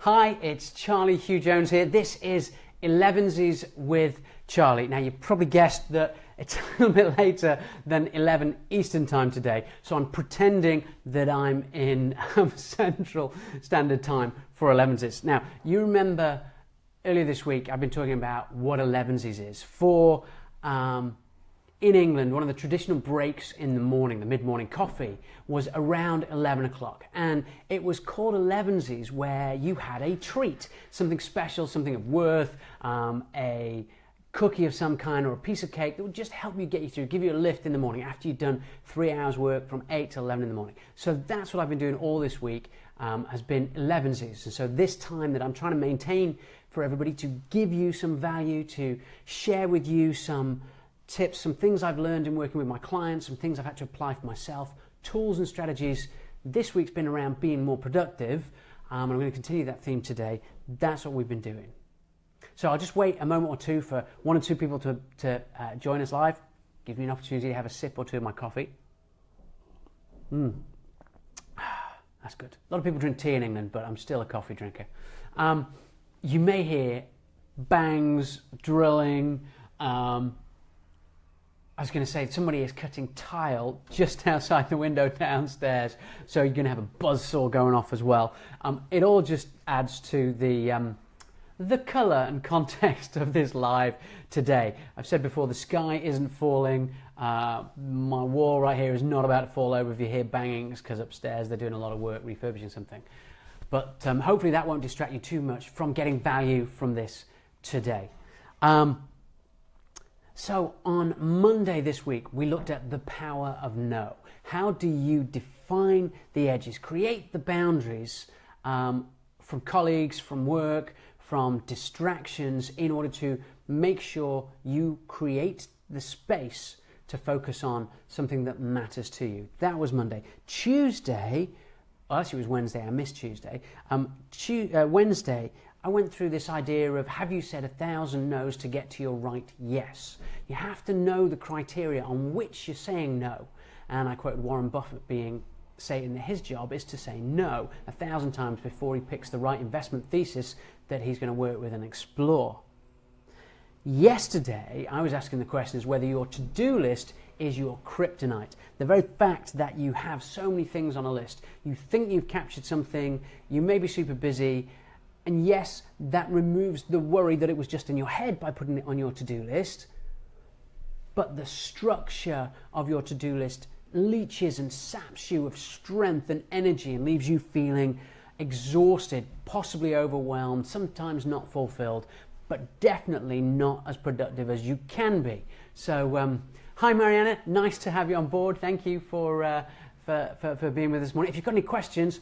Hi, it's Charlie Hugh-Jones here. This is Elevenses with Charlie. Now, you probably guessed that it's a little bit later than 11 Eastern Time today, so I'm pretending that I'm in Central Standard Time for Elevenses. Now, you remember earlier this week I've been talking about what Elevenses is. In England, one of the traditional breaks in the morning, the mid-morning coffee, was around 11 o'clock. And it was called Elevenses, where you had a treat, something special, something of worth, a cookie of some kind or a piece of cake that would just help you get you through, give you a lift in the morning after you've done 3 hours work from 8 to 11 in the morning. So that's what I've been doing all this week, has been Elevenses. And so this time that I'm trying to maintain for everybody, to give you some value, to share with you some tips, some things I've learned in working with my clients, some things I've had to apply for myself, tools and strategies. This week's been around being more productive, and I'm going to continue that theme today. That's what we've been doing. So I'll just wait a moment or two for one or two people to join us live. Give me an opportunity to have a sip or two of my coffee. That's good. A lot of people drink tea in England, but I'm still a coffee drinker. You may hear bangs, drilling. I was going to say somebody is cutting tile just outside the window downstairs, so you're going to have a buzzsaw going off as well. It all just adds to the colour and context of this live today. I've said before, the sky isn't falling. My wall right here is not about to fall over. If you hear banging, it's because upstairs they're doing a lot of work refurbishing something. But hopefully that won't distract you too much from getting value from this today. So on Monday this week, we looked at the power of no. How do you define the edges, create the boundaries from colleagues, from work, from distractions, in order to make sure you create the space to focus on something that matters to you? That was Monday. Tuesday, well, actually it was Wednesday, I missed Tuesday. Wednesday, I went through this idea of, have you said 1,000 no's to get to your right yes? You have to know the criteria on which you're saying no. And I quoted Warren Buffett saying that his job is to say no 1,000 times before he picks the right investment thesis that he's going to work with and explore. Yesterday, I was asking the question as whether your to-do list is your kryptonite. The very fact that you have so many things on a list, you think you've captured something, you may be super busy, and yes, that removes the worry that it was just in your head by putting it on your to-do list. But the structure of your to-do list leeches and saps you of strength and energy and leaves you feeling exhausted, possibly overwhelmed, sometimes not fulfilled, but definitely not as productive as you can be. So, hi Mariana, nice to have you on board. Thank you for being with us this morning. If you've got any questions,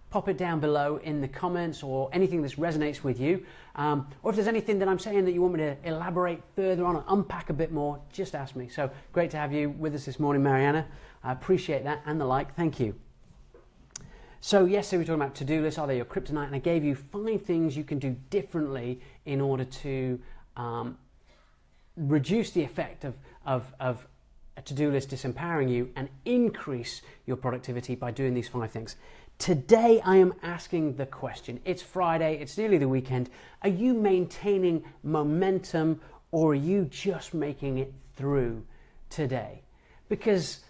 pop it down below in the comments, or anything that resonates with you. Or if there's anything that I'm saying that you want me to elaborate further on or unpack a bit more, just ask me. So great to have you with us this morning, Mariana. I appreciate that and the like. Thank you. So yesterday we were talking about to-do lists. Are they your kryptonite? And I gave you 5 things you can do differently in order to reduce the effect of a to-do list disempowering you and increase your productivity by doing these 5 things. Today I am asking the question, it's Friday, it's nearly the weekend, are you maintaining momentum, or are you just making it through today? Because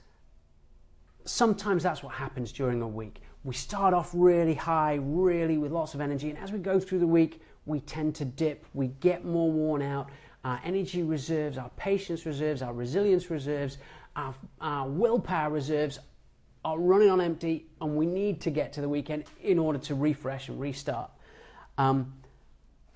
sometimes that's what happens during a week. We start off really high, really with lots of energy, and as we go through the week, we tend to dip, we get more worn out. Our energy reserves, our patience reserves, our resilience reserves, our willpower reserves are running on empty, and we need to get to the weekend in order to refresh and restart. I'm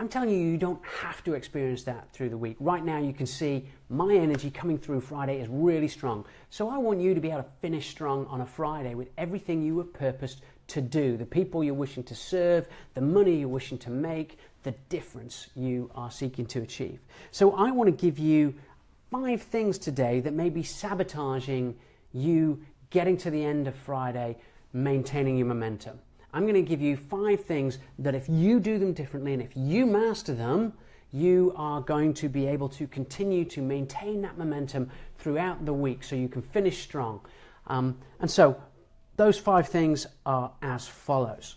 telling you, you don't have to experience that through the week. Right now you can see my energy coming through Friday is really strong. So I want you to be able to finish strong on a Friday with everything you were purposed to do, the people you're wishing to serve, the money you're wishing to make, the difference you are seeking to achieve. So I want to give you 5 things today that may be sabotaging you getting to the end of Friday, maintaining your momentum. I'm going to give you 5 things that if you do them differently and if you master them, you are going to be able to continue to maintain that momentum throughout the week so you can finish strong. And so those 5 things are as follows.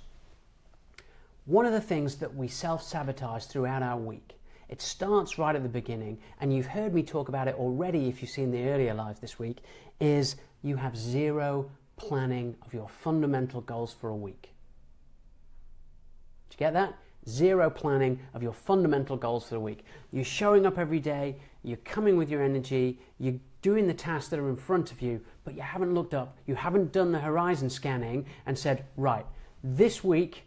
one of the things that we self-sabotage throughout our week, it starts right at the beginning, and you've heard me talk about it already if you've seen the earlier live this week, is you have zero planning of your fundamental goals for a week. Did you get that? Zero planning of your fundamental goals for the week. You're showing up every day, you're coming with your energy, you're doing the tasks that are in front of you, but you haven't looked up, you haven't done the horizon scanning and said, right, this week,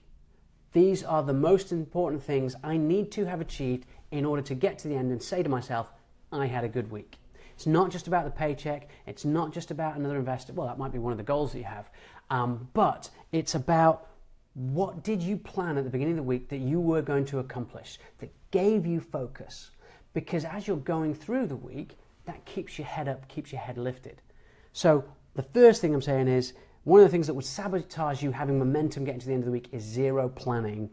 these are the most important things I need to have achieved in order to get to the end and say to myself, I had a good week. It's not just about the paycheck, it's not just about another investor, well, that might be one of the goals that you have, but it's about what did you plan at the beginning of the week that you were going to accomplish, that gave you focus? Because as you're going through the week, that keeps your head up, keeps your head lifted. So the first thing I'm saying is, one of the things that would sabotage you having momentum getting to the end of the week is zero planning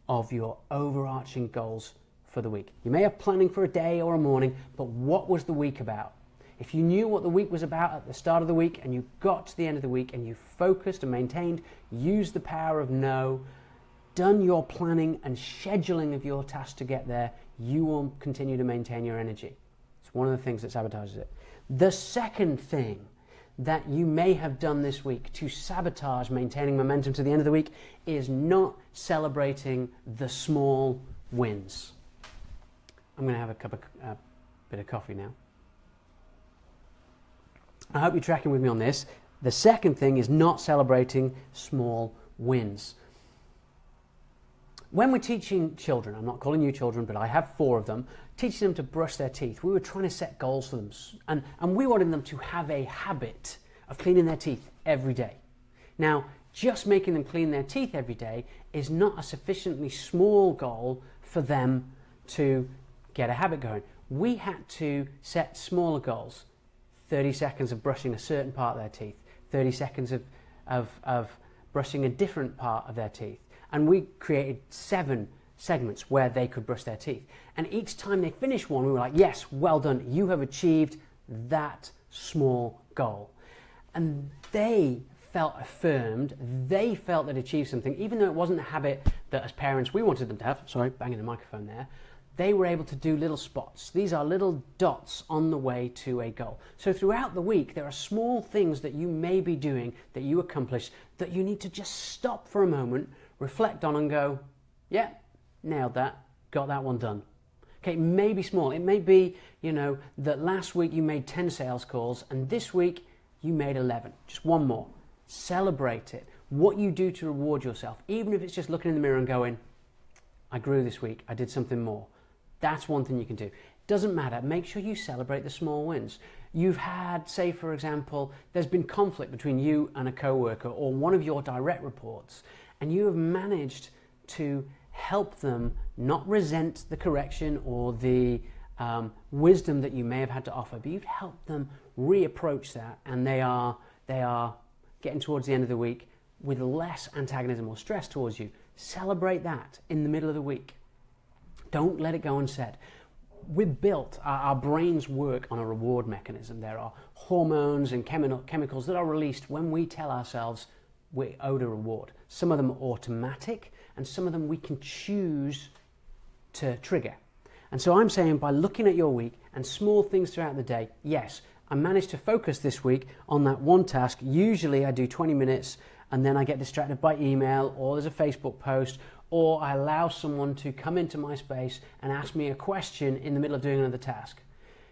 of your overarching goals for the week. You may have planning for a day or a morning, but what was the week about? If you knew what the week was about at the start of the week and you got to the end of the week and you focused and maintained, used the power of no, done your planning and scheduling of your tasks to get there, you will continue to maintain your energy. It's one of the things that sabotages it. The second thing that you may have done this week to sabotage maintaining momentum to the end of the week is not celebrating the small wins. I'm going to have a bit of coffee now. I hope you're tracking with me on this. The second thing is not celebrating small wins. When we're teaching children, I'm not calling you children, but I have 4 of them, teaching them to brush their teeth, we were trying to set goals for them. And we wanted them to have a habit of cleaning their teeth every day. Now, just making them clean their teeth every day is not a sufficiently small goal for them to get a habit going. We had to set smaller goals. 30 seconds of brushing a certain part of their teeth, 30 seconds of brushing a different part of their teeth. And we created 7 segments where they could brush their teeth. And each time they finished one, we were like, yes, well done, you have achieved that small goal. And they felt affirmed, they felt they'd achieved something, even though it wasn't a habit that as parents we wanted them to have. Sorry, banging the microphone there. They were able to do little spots. These are little dots on the way to a goal. So throughout the week, there are small things that you may be doing that you accomplish that you need to just stop for a moment, reflect on and go, yeah, nailed that, got that one done. Okay, it may be small. It may be, that last week you made 10 sales calls and this week you made 11. Just one more. Celebrate it. What you do to reward yourself, even if it's just looking in the mirror and going, I grew this week, I did something more. That's one thing you can do. Doesn't matter. Make sure you celebrate the small wins. You've had, say, for example, there's been conflict between you and a coworker or one of your direct reports, and you have managed to help them not resent the correction or the wisdom that you may have had to offer, but you've helped them reapproach that, and they are getting towards the end of the week with less antagonism or stress towards you. Celebrate that in the middle of the week. Don't let it go unsaid. We're built, our brains work on a reward mechanism. There are hormones and chemicals that are released when we tell ourselves we're owed a reward. Some of them are automatic and some of them we can choose to trigger. And so I'm saying by looking at your week and small things throughout the day, yes, I managed to focus this week on that one task. Usually I do 20 minutes and then I get distracted by email or there's a Facebook post or I allow someone to come into my space and ask me a question in the middle of doing another task.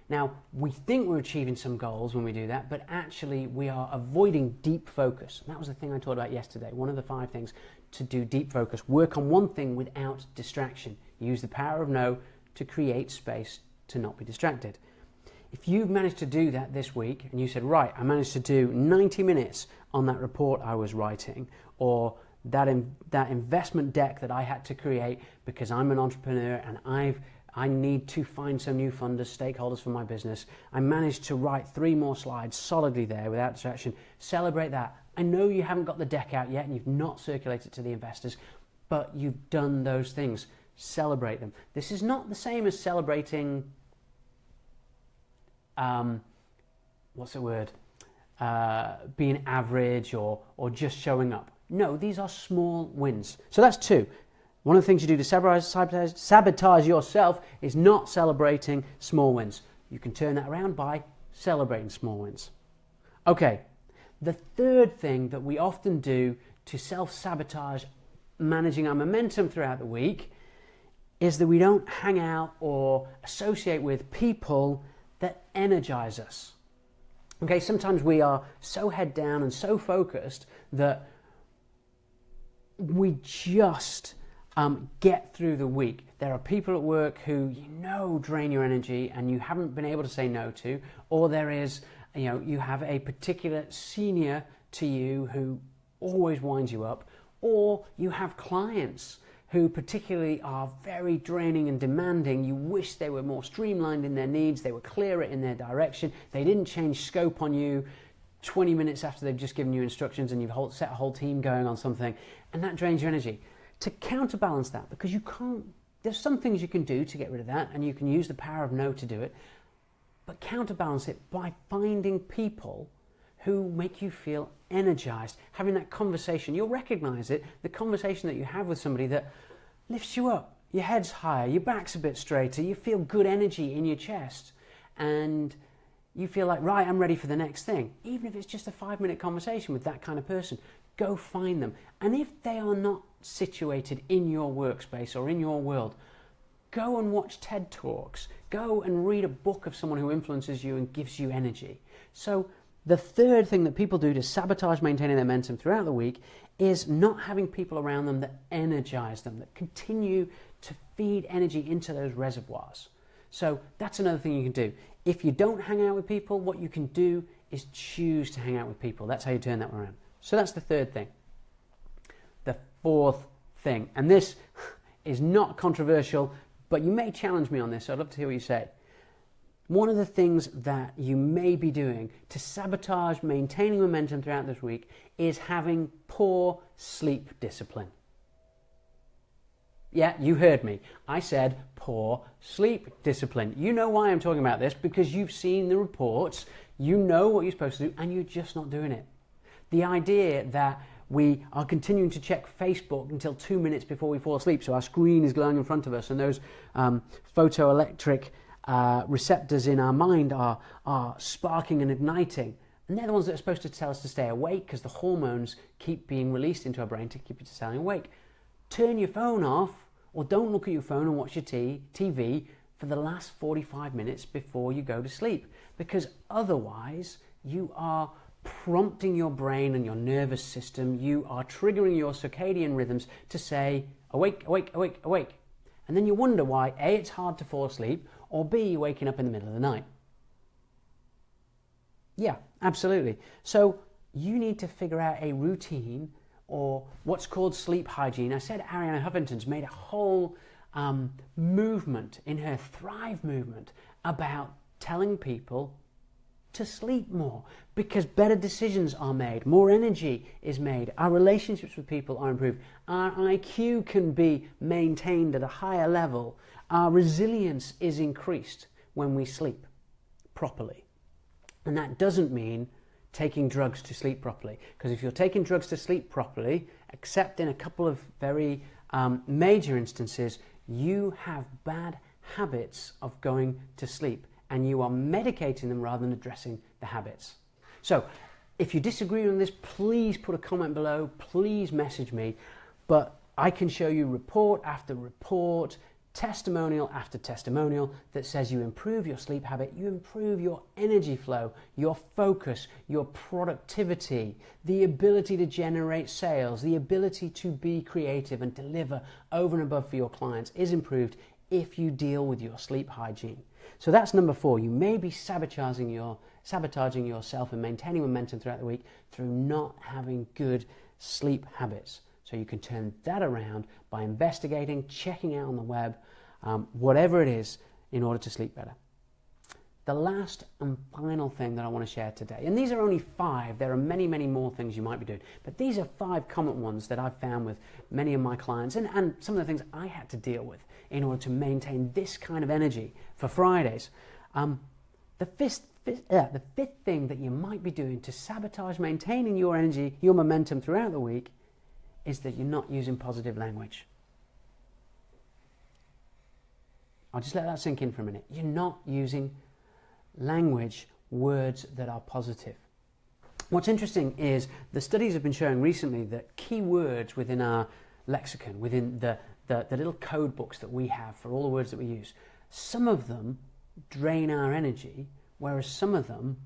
Now, we think we're achieving some goals when we do that, but actually we are avoiding deep focus. And that was the thing I talked about yesterday. One of the 5 things to do deep focus. Work on one thing without distraction. Use the power of no to create space to not be distracted. If you've managed to do that this week and you said, right, I managed to do 90 minutes on that report I was writing, or that investment deck that I had to create because I'm an entrepreneur and I need to find some new funders, stakeholders for my business. I managed to write 3 more slides solidly there without distraction. Celebrate that. I know you haven't got the deck out yet and you've not circulated to the investors, but you've done those things. Celebrate them. This is not the same as celebrating, being average or just showing up. No, these are small wins. So that's 2. One of the things you do to sabotage yourself is not celebrating small wins. You can turn that around by celebrating small wins. Okay, the third thing that we often do to self-sabotage managing our momentum throughout the week is that we don't hang out or associate with people that energize us. Okay, sometimes we are so head down and so focused that we just get through the week. There are people at work who drain your energy and you haven't been able to say no to, or there is, you have a particular senior to you who always winds you up, or you have clients who particularly are very draining and demanding. You wish they were more streamlined in their needs, they were clearer in their direction, they didn't change scope on you 20 minutes after they've just given you instructions and you've set a whole team going on something, and that drains your energy. To counterbalance that, because there's some things you can do to get rid of that, and you can use the power of no to do it, but counterbalance it by finding people who make you feel energized. Having that conversation, you'll recognize it, the conversation that you have with somebody that lifts you up, your head's higher, your back's a bit straighter, you feel good energy in your chest, and you feel like, right, I'm ready for the next thing. Even if it's just a 5-minute conversation with that kind of person, go find them. And if they are not situated in your workspace or in your world, go and watch TED Talks. Go and read a book of someone who influences you and gives you energy. So the third thing that people do to sabotage maintaining their momentum throughout the week is not having people around them that energize them, that continue to feed energy into those reservoirs. So that's another thing you can do. If you don't hang out with people, what you can do is choose to hang out with people. That's how you turn that around. So that's the third thing. The fourth thing, and this is not controversial, but you may challenge me on this, so I'd love to hear what you say. One of the things that you may be doing to sabotage maintaining momentum throughout this week is having poor sleep discipline. Yeah, you heard me. I said poor sleep discipline. You know why I'm talking about this, because you've seen the reports, you know what you're supposed to do, and you're just not doing it. The idea that we are continuing to check Facebook until 2 minutes before we fall asleep, so our screen is glowing in front of us, and those photoelectric receptors in our mind are sparking and igniting. And they're the ones that are supposed to tell us to stay awake, because the hormones keep being released into our brain to keep you staying awake. Turn your phone off, or don't look at your phone and watch your TV for the last 45 minutes before you go to sleep, because otherwise you are prompting your brain and your nervous system, you are triggering your circadian rhythms to say, awake, awake, awake, awake. And then you wonder why, A, it's hard to fall asleep, or B, you're waking up in the middle of the night. Yeah, absolutely. So you need to figure out a routine, or what's called sleep hygiene. I said Arianna Huffington's made a whole movement in her Thrive movement about telling people to sleep more, because better decisions are made, more energy is made, our relationships with people are improved, our IQ can be maintained at a higher level, our resilience is increased when we sleep properly. And that doesn't mean taking drugs to sleep properly, because if you're taking drugs to sleep properly, except in a couple of very major instances, you have bad habits of going to sleep, and you are medicating them rather than addressing the habits. So if you disagree on this, please put a comment below, please message me, but I can show you report after report, testimonial after testimonial that says you improve your sleep habit, you improve your energy flow, your focus, your productivity, the ability to generate sales, the ability to be creative and deliver over and above for your clients is improved if you deal with your sleep hygiene. So that's number 4. You may be sabotaging yourself and maintaining momentum throughout the week through not having good sleep habits. So you can turn that around by investigating, checking out on the web, whatever it is, in order to sleep better. The last and final thing that I want to share today, and these are only 5, there are many, many more things you might be doing, but these are 5 common ones that I've found with many of my clients, and some of the things I had to deal with in order to maintain this kind of energy for Fridays. The fifth thing that you might be doing to sabotage maintaining your energy, your momentum throughout the week, is that you're not using positive language. I'll just let that sink in for a minute. You're not using language, words that are positive. What's interesting is the studies have been showing recently that key words within our lexicon, within the little code books that we have for all the words that we use, some of them drain our energy, whereas some of them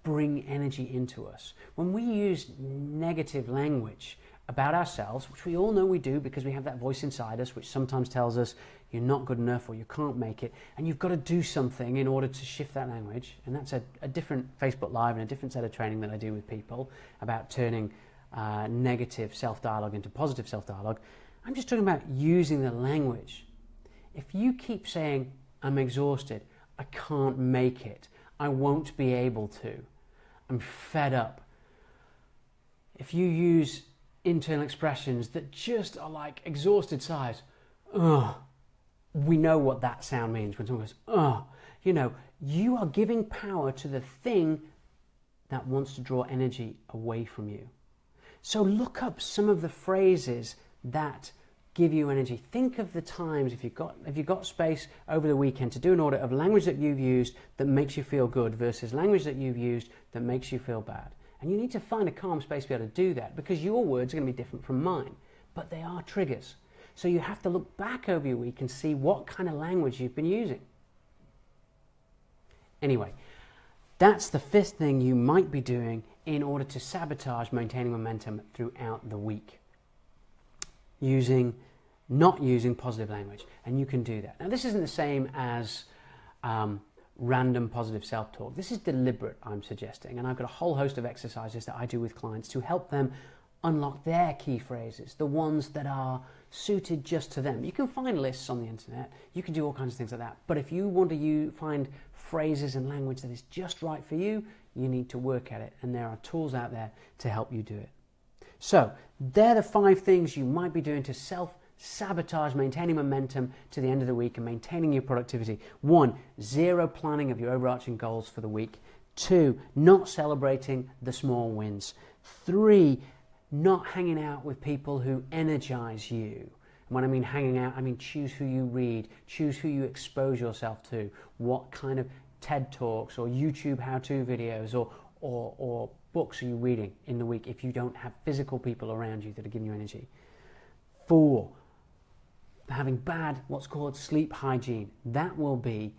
bring energy into us. When we use negative language about ourselves, which we all know we do because we have that voice inside us which sometimes tells us you're not good enough or you can't make it, and you've got to do something in order to shift that language, and that's a different Facebook Live and a different set of training that I do with people about turning negative self-dialogue into positive self-dialogue. I'm just talking about using the language. If you keep saying, I'm exhausted, I can't make it, I won't be able to, I'm fed up. If you use internal expressions that just are like exhausted sighs, we know what that sound means when someone goes, you know, you are giving power to the thing that wants to draw energy away from you. So look up some of the phrases that give you energy. Think of the times, if you've got space over the weekend, to do an audit of language that you've used that makes you feel good versus language that you've used that makes you feel bad. And you need to find a calm space to be able to do that, because your words are going to be different from mine, but they are triggers. So you have to look back over your week and see what kind of language you've been using. Anyway, that's the fifth thing you might be doing in order to sabotage maintaining momentum throughout the week. Not using positive language, and you can do that. Now, this isn't the same as random positive self-talk. This is deliberate, I'm suggesting, and I've got a whole host of exercises that I do with clients to help them unlock their key phrases, the ones that are suited just to them. You can find lists on the internet, you can do all kinds of things like that, but if you want to find phrases and language that is just right for you, you need to work at it, and there are tools out there to help you do it. So, they're the 5 things you might be doing to self-sabotage maintaining momentum to the end of the week and maintaining your productivity. 1, zero planning of your overarching goals for the week. 2, not celebrating the small wins. 3, not hanging out with people who energize you. And when I mean hanging out, I mean choose who you read, choose who you expose yourself to, what kind of TED Talks or YouTube how-to videos or books are you reading in the week if you don't have physical people around you that are giving you energy. 4, having bad, what's called sleep hygiene. That will be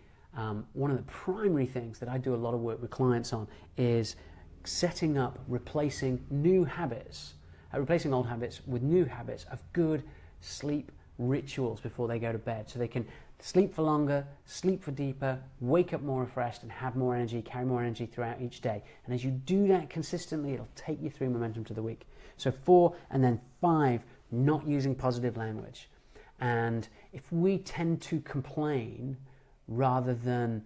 one of the primary things that I do a lot of work with clients on, is setting up, replacing old habits with new habits of good sleep rituals before they go to bed, so they can sleep for longer, sleep for deeper, wake up more refreshed and have more energy, carry more energy throughout each day. And as you do that consistently, it'll take you through momentum to the week. So 4, and then 5, not using positive language. And if we tend to complain rather than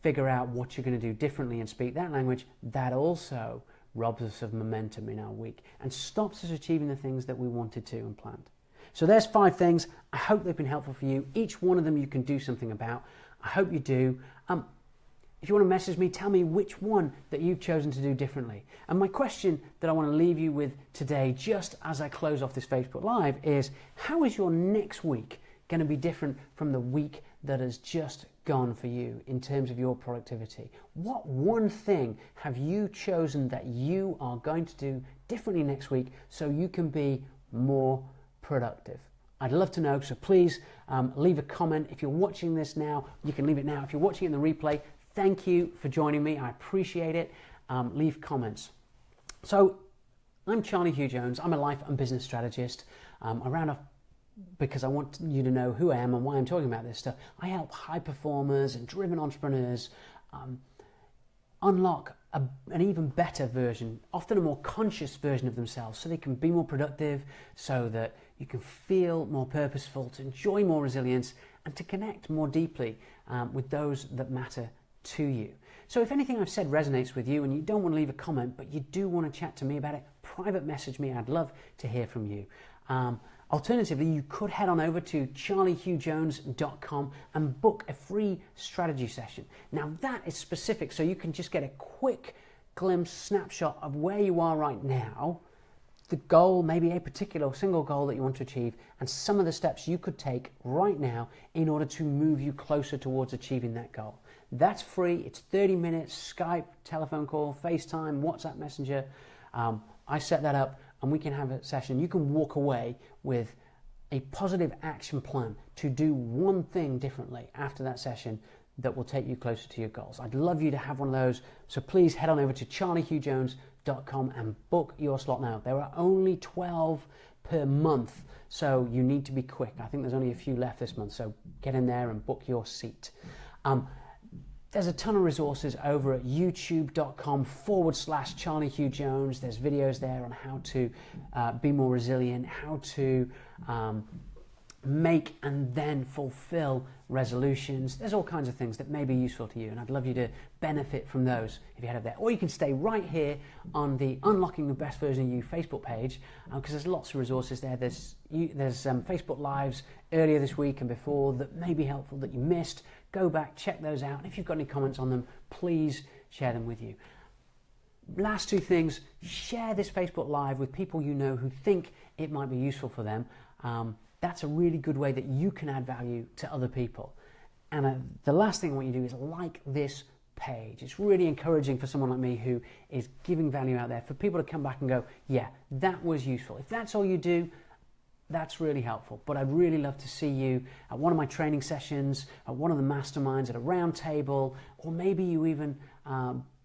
figure out what you're going to do differently and speak that language, that also robs us of momentum in our week and stops us achieving the things that we wanted to and planned. So there's 5 things. I hope they've been helpful for you. Each one of them you can do something about. I hope you do. If you want to message me, tell me which one that you've chosen to do differently. And my question that I want to leave you with today, just as I close off this Facebook Live, is how is your next week going to be different from the week that has just gone for you in terms of your productivity? What one thing have you chosen that you are going to do differently next week so you can be more productive? I'd love to know, so please leave a comment. If you're watching this now, you can leave it now. If you're watching it in the replay, thank you for joining me. I appreciate it. Leave comments. So I'm Charlie Hugh-Jones. I'm a life and business strategist. I round off because I want you to know who I am and why I'm talking about this stuff. I help high performers and driven entrepreneurs unlock an even better version, often a more conscious version of themselves, so they can be more productive, so that you can feel more purposeful, to enjoy more resilience, and to connect more deeply with those that matter to you. So if anything I've said resonates with you and you don't want to leave a comment, but you do want to chat to me about it, private message me. I'd love to hear from you. Alternatively, you could head on over to charliehugh-jones.com and book a free strategy session. Now that is specific, so you can just get a quick glimpse, snapshot of where you are right now, the goal, maybe a particular single goal that you want to achieve, and some of the steps you could take right now in order to move you closer towards achieving that goal. That's free. It's 30 minutes, Skype, telephone call, FaceTime, WhatsApp Messenger. I set that up and we can have a session. You can walk away with a positive action plan to do one thing differently after that session that will take you closer to your goals. I'd love you to have one of those, so please head on over to charliehugh-jones.com and book your slot now. There are only 12 per month, so you need to be quick. I think there's only a few left this month, so get in there and book your seat. There's a ton of resources over at youtube.com/CharlieHugh-Jones. There's videos there on how to be more resilient, how to make and then fulfill resolutions. There's all kinds of things that may be useful to you, and I'd love you to benefit from those if you head over there. Or you can stay right here on the Unlocking the Best Version of You Facebook page, because there's lots of resources there. There's Facebook Lives earlier this week and before that may be helpful that you missed. Go back, check those out, and if you've got any comments on them, please share them with you. Last two things: share this Facebook Live with people you know who think it might be useful for them. That's a really good way that you can add value to other people. And the last thing I want you to do is like this page. It's really encouraging for someone like me who is giving value out there, for people to come back and go, yeah, that was useful. If that's all you do, that's really helpful. But I'd really love to see you at one of my training sessions, at one of the masterminds, at a round table, or maybe you even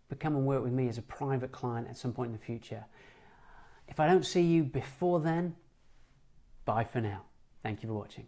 become and work with me as a private client at some point in the future. If I don't see you before then, bye for now. Thank you for watching.